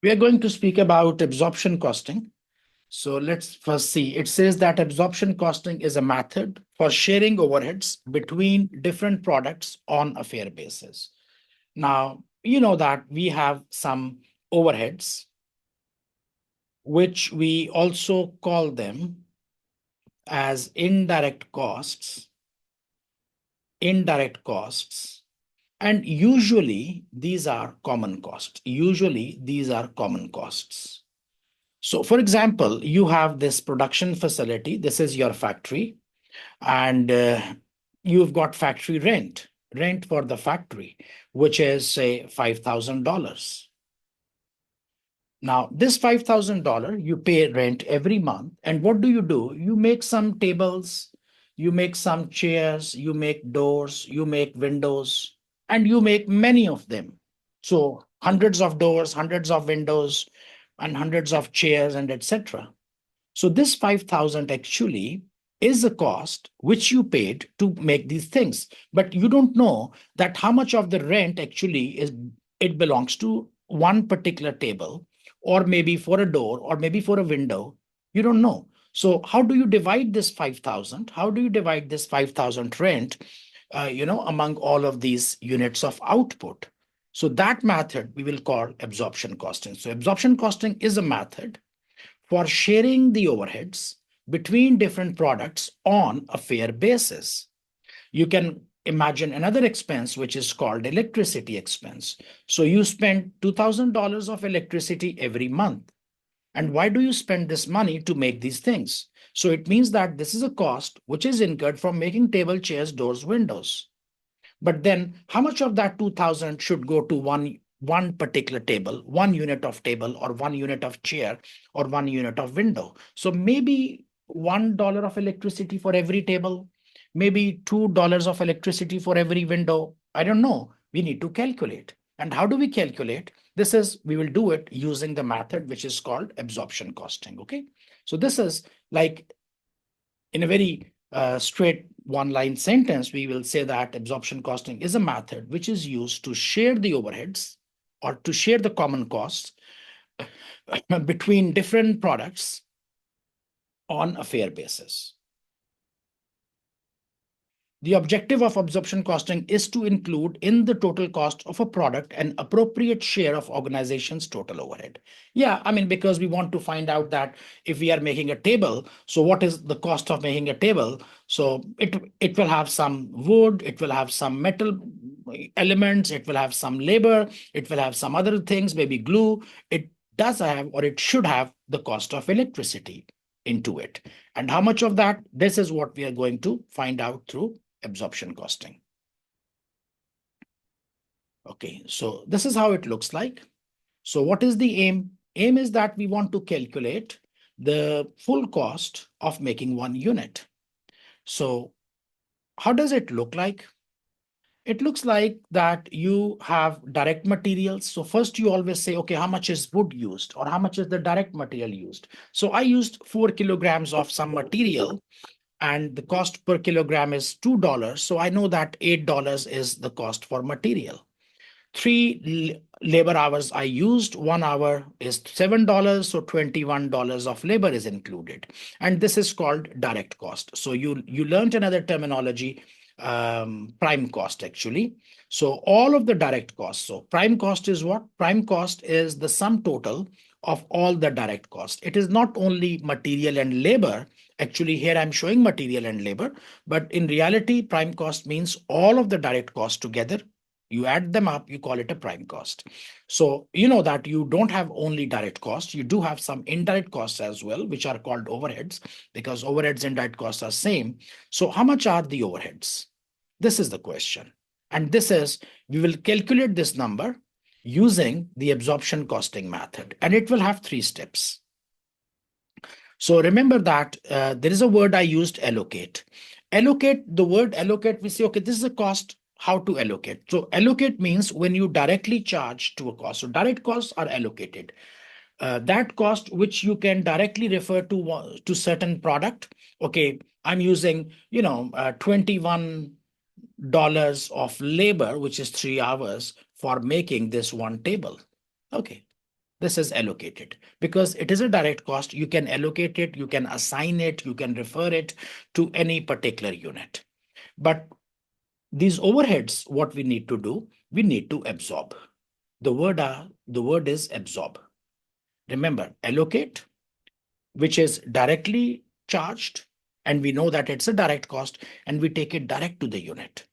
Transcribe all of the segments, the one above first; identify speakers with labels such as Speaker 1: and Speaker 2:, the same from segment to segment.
Speaker 1: We are going to speak about absorption costing. So let's first see. It says that absorption costing is a method for sharing overheads between different products on a fair basis. Now, you know that we have some overheads, which we also call them as indirect costs. Indirect costs. And usually these are common costs. Usually these are common costs. So for example, you have this production facility. This is your factory, and you've got factory rent for the factory, which is say $5,000. Now, this $5,000, you pay rent every month. And what do? You make some tables, you make some chairs, you make doors, you make windows, and you make many of them. So hundreds of doors, hundreds of windows, and hundreds of chairs, and etc. So this 5,000 actually is a cost which you paid to make these things, but you don't know that how much of the rent actually is it belongs to one particular table, or maybe for a door, or maybe for a window. You don't know. So how do you divide this 5,000? How do you divide this 5,000 rent, among all of these units of output? So that method we will call absorption costing. So absorption costing is a method for sharing the overheads between different products on a fair basis. You can imagine another expense, which is called electricity expense. So you spend $2,000 of electricity every month. And why do you spend this money to make these things? So it means that this is a cost which is incurred from making table, chairs, doors, windows. But then how much of that 2,000 should go to one particular table, one unit of table, or one unit of chair, or one unit of window? So maybe $1 of electricity for every table, maybe $2 of electricity for every window. I don't know. We need to calculate. And how do we calculate? We will do it using the method which is called absorption costing. Okay. So this is like in a very straight one-line sentence, we will say that absorption costing is a method which is used to share the overheads or to share the common costs between different products on a fair basis. The objective of absorption costing is to include in the total cost of a product an appropriate share of organization's total overhead. Yeah, I mean, because we want to find out that if we are making a table, so what is the cost of making a table? So it will have some wood, it will have some metal elements, it will have some labor, it will have some other things, maybe glue. It does have, or it should have, the cost of electricity into it. And how much of that? This is what we are going to find out through absorption costing. Okay, so this is how it looks like. So what is the aim? Aim is that we want to calculate the full cost of making one unit. So how does it look like? It looks like that you have direct materials. So first you always say, okay, how much is wood used, or how much is the direct material used? So I used 4 kilograms of some material, and the cost per kilogram is $2. So I know that $8 is the cost for material. 3 labor hours I used, 1 hour is $7, so $21 of labor is included. And this is called direct cost. So you learned another terminology, prime cost actually. So all of the direct costs. So prime cost is what? Prime cost is the sum total of all the direct costs. It is not only material and labor. Actually, here I'm showing material and labor, but in reality, prime cost means all of the direct costs together. You add them up, you call it a prime cost. So you know that you don't have only direct costs, you do have some indirect costs as well, which are called overheads, because overheads and direct costs are same. So how much are the overheads? This is the question. And we will calculate this number using the absorption costing method, and it will have 3 steps. So remember that there is a word I used, allocate. The word allocate, we say, okay, this is a cost, how to allocate. So allocate means when you directly charge to a cost. So direct costs are allocated. That cost which you can directly refer to certain product. Okay, I'm using, $21 of labor, which is 3 hours for making this one table. Okay, This is allocated because it is a direct cost. You can allocate it, you can assign it, you can refer it to any particular unit. But these overheads, what we need to do, we need to absorb. The word is absorb. Remember, allocate, which is directly charged, and we know that it's a direct cost, and we take it direct to the unit.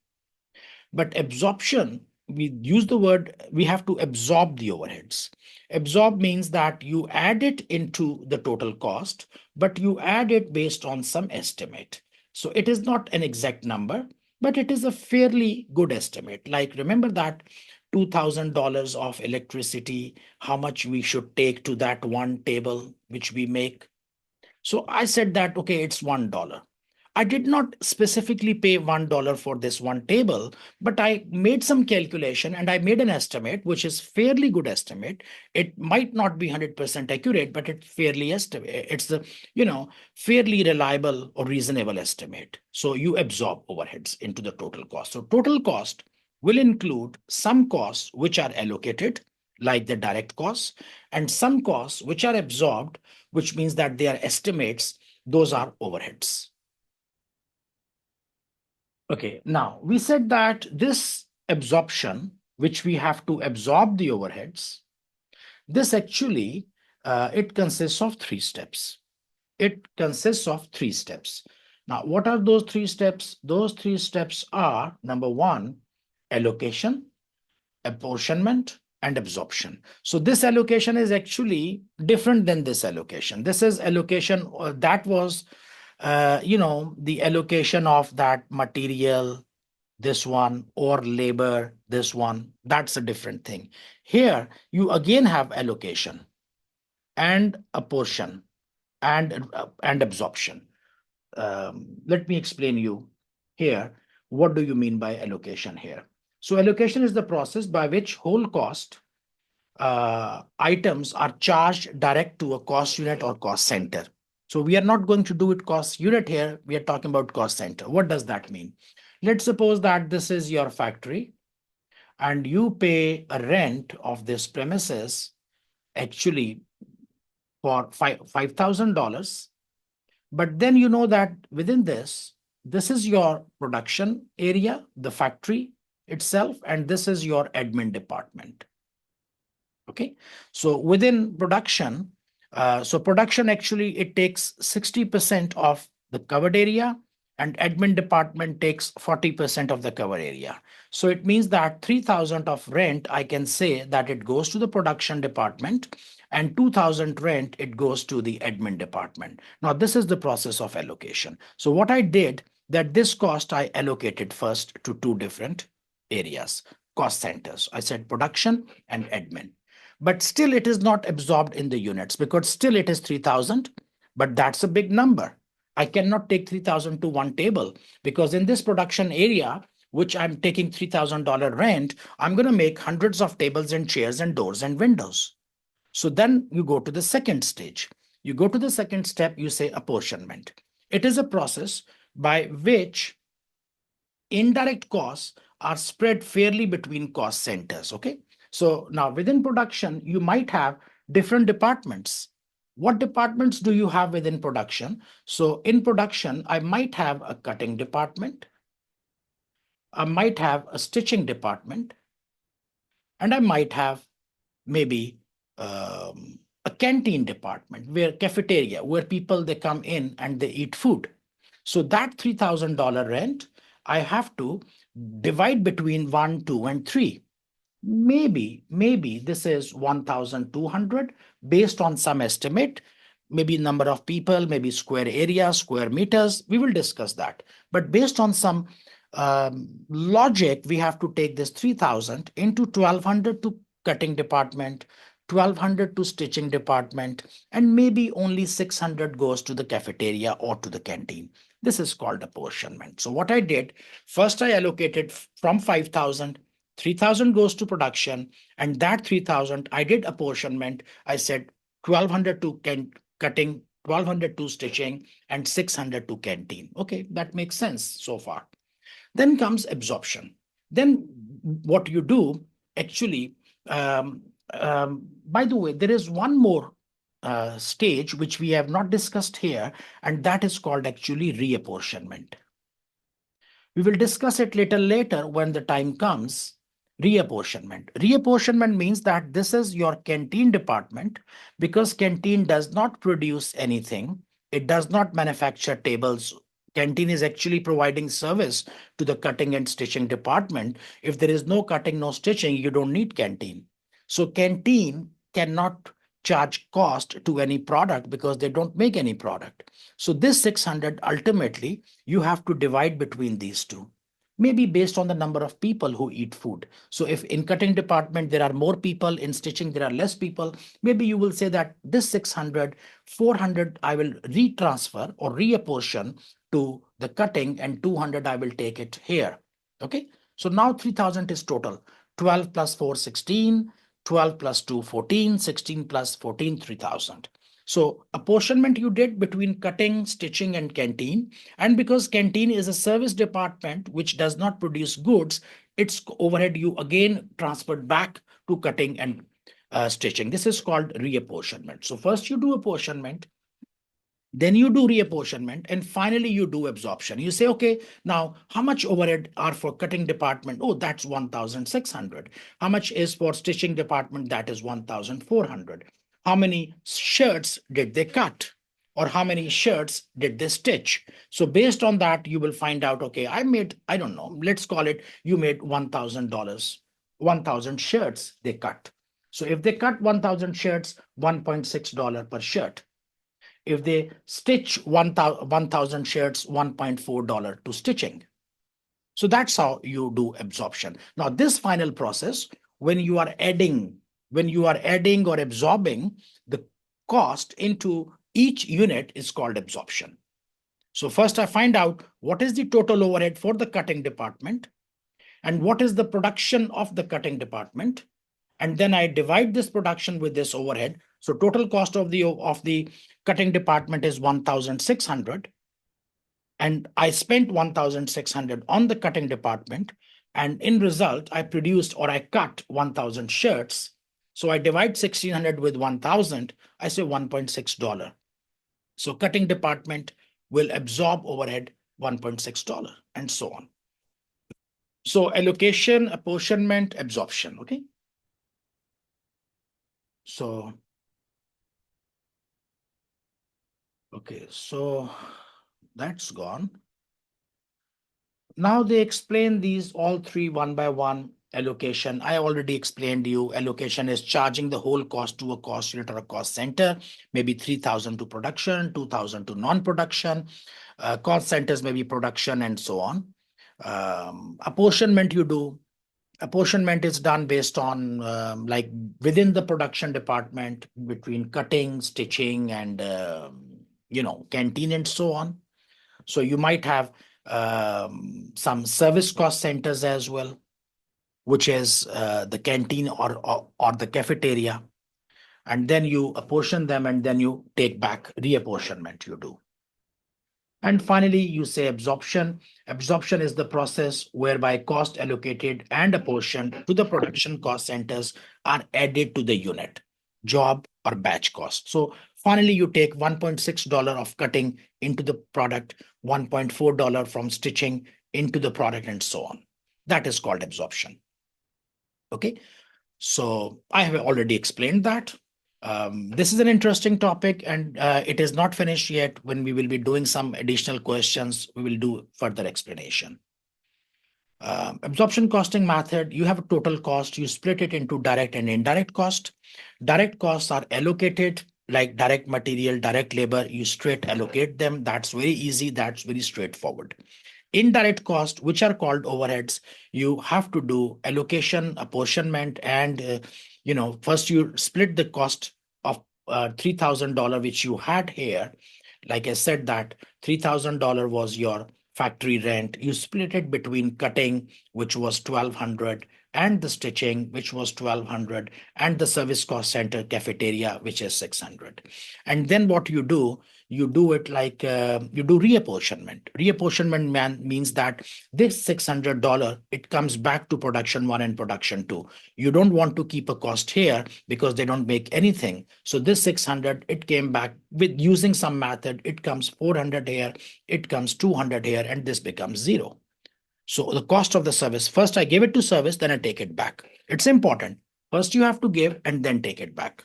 Speaker 1: But absorption, we use the word, we have to absorb the overheads. Absorb means that you add it into the total cost, but you add it based on some estimate. So it is not an exact number, but it is a fairly good estimate. Like remember that $2,000 of electricity, how much we should take to that one table which we make. So I said that, okay, it's $1. I did not specifically pay $1 for this one table, but I made some calculation and I made an estimate, which is fairly good estimate. It might not be 100% accurate, but it's fairly estimate. It's the, fairly reliable or reasonable estimate. So you absorb overheads into the total cost. So total cost will include some costs which are allocated, like the direct costs, and some costs which are absorbed, which means that they are estimates. Those are overheads. Okay, now we said that this absorption, which we have to absorb the overheads, this actually, it consists of three steps. It consists of three steps. Now, what are those three steps? Those three steps are, number one, allocation, apportionment, and absorption. So this allocation is actually different than this allocation. This is allocation that was the allocation of that material, this one, or labor, this one. That's a different thing. Here, you again have allocation and apportion and absorption. Let me explain you here. What do you mean by allocation here? So allocation is the process by which whole cost items are charged direct to a cost unit or cost center. So we are not going to do it cost unit here. We are talking about cost center. What does that mean? Let's suppose that this is your factory and you pay a rent of this premises actually for $5,000. But then you know that within this is your production area, the factory itself, and this is your admin department. Okay, so within production, production actually, it takes 60% of the covered area and admin department takes 40% of the covered area. So it means that 3,000 of rent, I can say that it goes to the production department and 2,000 rent, it goes to the admin department. Now, this is the process of allocation. So what I did, that this cost I allocated first to two different areas, cost centers. I said production and admin. But still it is not absorbed in the units because still it is 3,000, but that's a big number. I cannot take 3,000 to one table because in this production area, which I'm taking $3,000 rent, I'm going to make hundreds of tables and chairs and doors and windows. So then you go to the second stage. You go to the second step, you say apportionment. It is a process by which indirect costs are spread fairly between cost centers, okay? So now within production, you might have different departments. What departments do you have within production? So in production, I might have a cutting department. I might have a stitching department. And I might have maybe a canteen department, where cafeteria, where people, they come in and they eat food. So that $3,000 rent, I have to divide between 1, 2, and 3. Maybe this is 1,200 based on some estimate, maybe number of people, maybe square area, square meters. We will discuss that. But based on some logic, we have to take this 3,000 into 1,200 to cutting department, 1,200 to stitching department, and maybe only 600 goes to the cafeteria or to the canteen. This is called apportionment. So what I did, first I allocated from 5,000, 3,000 goes to production, and that 3,000 I did apportionment. I said 1,200 to cutting, 1,200 to stitching, and 600 to canteen. Okay, that makes sense so far. Then comes absorption. Then what you do, actually, By the way, there is one more stage which we have not discussed here, and that is called actually reapportionment. We will discuss it later when the time comes. Reapportionment. Reapportionment means that this is your canteen department, because canteen does not produce anything. It does not manufacture tables. Canteen is actually providing service to the cutting and stitching department. If there is no cutting, no stitching, you don't need canteen. So canteen cannot charge cost to any product because they don't make any product. So this 600 ultimately you have to divide between these two, maybe based on the number of people who eat food. So if in cutting department there are more people, in stitching there are less people, maybe you will say that this 600, 400 I will retransfer or reapportion to the cutting, and 200 I will take it here. Okay, so now 3000 is total. 12 plus 4 16, 12 plus 2 14, 16 plus 14 3000. So apportionment you did between cutting, stitching, and canteen. And because canteen is a service department which does not produce goods, its overhead you again transferred back to cutting and stitching. This is called reapportionment. So first you do apportionment, then you do reapportionment, and finally you do absorption. You say, okay, now how much overhead are for cutting department? Oh, that's 1,600. How much is for stitching department? That is 1,400. How many shirts did they cut? Or how many shirts did they stitch? So based on that, you will find out, okay, I made, I don't know, let's call it, you made $1,000, 1,000 shirts they cut. So if they cut 1,000 shirts, $1.6 per shirt. If they stitch 1,000 shirts, $1.4 to stitching. So that's how you do absorption. Now, this final process, when you are adding or absorbing the cost into each unit, is called absorption. So first I find out what is the total overhead for the cutting department and what is the production of the cutting department. And then I divide this production with this overhead. So total cost of the cutting department is 1,600. And I spent 1,600 on the cutting department. And in result, I produced or I cut 1,000 shirts. So I divide 1,600 with 1,000, I say $1.6. So cutting department will absorb overhead $1.6 and so on. So allocation, apportionment, absorption, okay? So, okay, so that's gone. Now they explain these all three one by one. Allocation, I already explained to you. Allocation is charging the whole cost to a cost unit or a cost center, maybe 3,000 to production, 2,000 to non-production. Cost centers may be production and so on. Apportionment you do. Apportionment is done based on like within the production department between cutting, stitching, and canteen and so on. So you might have some service cost centers as well, which is the canteen or the cafeteria. And then you apportion them and then you take back reapportionment you do. And finally, you say absorption. Absorption is the process whereby cost allocated and apportioned to the production cost centers are added to the unit, job or batch cost. So finally, you take $1.6 of cutting into the product, $1.4 from stitching into the product, and so on. That is called absorption. Okay, so I have already explained that. This is an interesting topic and it is not finished yet. When we will be doing some additional questions, we will do further explanation. Absorption costing method, you have a total cost, you split it into direct and indirect cost. Direct costs are allocated like direct material, direct labor, you straight allocate them. That's very easy, that's very straightforward. Indirect cost, which are called overheads, you have to do allocation, apportionment, and first you split the cost of $3,000 which you had here. Like I said, that $3,000 was your factory rent. You split it between cutting, which was 1,200, and the stitching, which was 1,200, and the service cost center cafeteria, which is 600. And then what you do it like you do reapportionment. Reapportionment means that this $600, it comes back to production one and production two. You don't want to keep a cost here because they don't make anything. So this 600, it came back with using some method. It comes 400 here, it comes 200 here, and this becomes zero. So the cost of the service, first I give it to service, then I take it back. It's important. First you have to give and then take it back.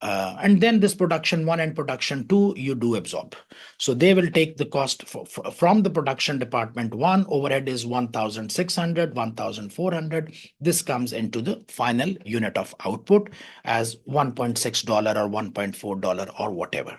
Speaker 1: And then this production one and production two, you do absorb. So they will take the cost from the production department one, overhead is 1,600, 1,400. This comes into the final unit of output as $1.6 or $1.4 or whatever.